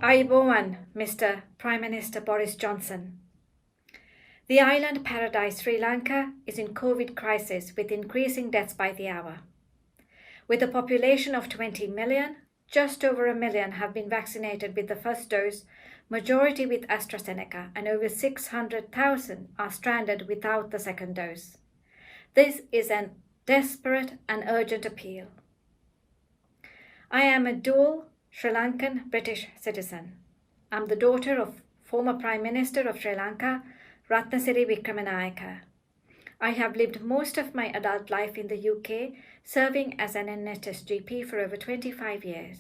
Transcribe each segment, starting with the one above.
Ayubowan, Mr. Prime Minister Boris Johnson. The island paradise Sri Lanka is in COVID crisis with increasing deaths by the hour. With a population of 20 million, just over 1 million have been vaccinated with the first dose, majority with AstraZeneca, and over 600,000 are stranded without the second dose. This is a desperate and urgent appeal. I am a dual Sri Lankan British citizen. I'm the daughter of former Prime Minister of Sri Lanka, Ratnasiri Wickramanayake. I have lived most of my adult life in the UK, serving as an NHS GP for over 25 years.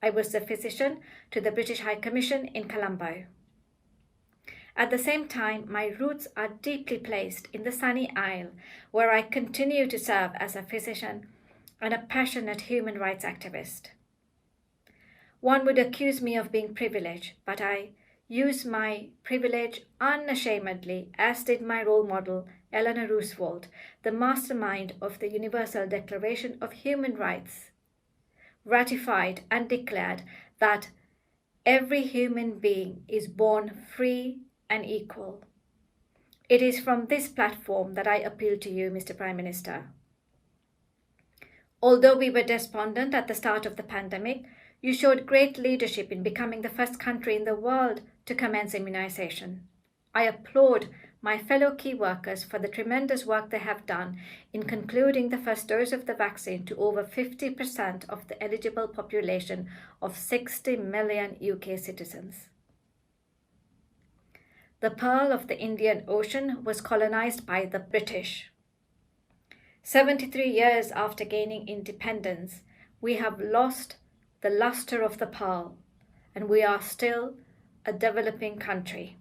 I was the physician to the British High Commission in Colombo. At the same time, my roots are deeply placed in the sunny Isle, where I continue to serve as a physician and a passionate human rights activist. One would accuse me of being privileged, but I use my privilege unashamedly, as did my role model, Eleanor Roosevelt, the mastermind of the Universal Declaration of Human Rights, ratified and declared that every human being is born free and equal. It is from this platform that I appeal to you, Mr. Prime Minister. Although we were despondent at the start of the pandemic, you showed great leadership in becoming the first country in the world to commence immunization. I applaud my fellow key workers for the tremendous work they have done in concluding the first dose of the vaccine to over 50% of the eligible population of 60 million UK citizens. The pearl of the Indian Ocean was colonized by the British. 73 years after gaining independence, we have lost the luster of the pearl, and we are still a developing country.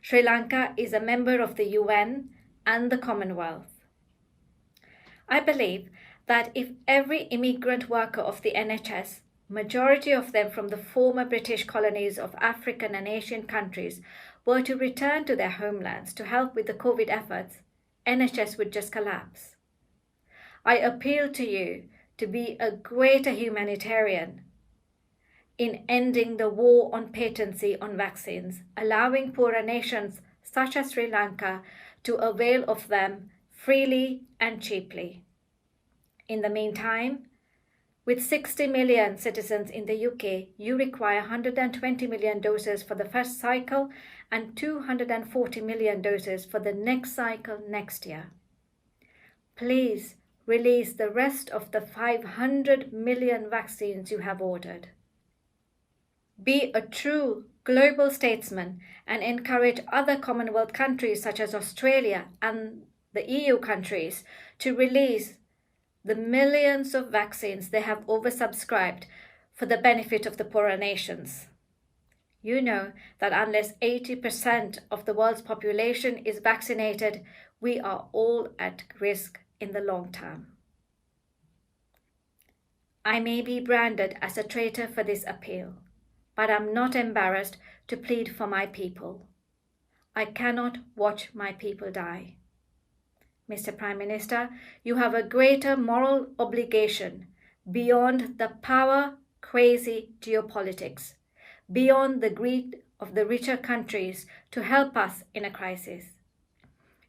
Sri Lanka is a member of the UN and the Commonwealth. I believe that if every immigrant worker of the NHS, majority of them from the former British colonies of African and Asian countries, were to return to their homelands to help with the COVID efforts, NHS would just collapse. I appeal to you to be a greater humanitarian in ending the war on patency on vaccines, allowing poorer nations such as Sri Lanka to avail of them freely and cheaply. In the meantime, with 60 million citizens in the UK, you require 120 million doses for the first cycle and 240 million doses for the next cycle next year. Please release the rest of the 500 million vaccines you have ordered. Be a true global statesman and encourage other Commonwealth countries such as Australia and the EU countries to release the millions of vaccines they have oversubscribed for the benefit of the poorer nations. You know that unless 80% of the world's population is vaccinated, we are all at risk in the long term. I may be branded as a traitor for this appeal, but I'm not embarrassed to plead for my people. I cannot watch my people die. Mr. Prime Minister, you have a greater moral obligation beyond the power-crazy geopolitics, beyond the greed of the richer countries to help us in a crisis.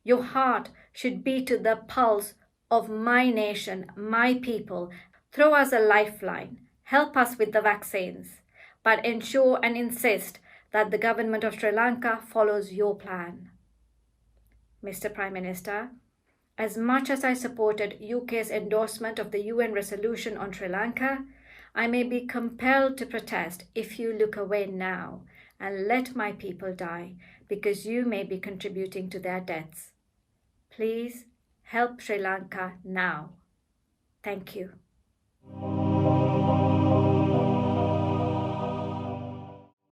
Your heart should beat to the pulse of my nation, my people. Throw us a lifeline, help us with the vaccines, but ensure and insist that the government of Sri Lanka follows your plan. Mr. Prime Minister, as much as I supported UK's endorsement of the UN resolution on Sri Lanka, I may be compelled to protest if you look away now and let my people die, because you may be contributing to their deaths. Please help Sri Lanka now. Thank you.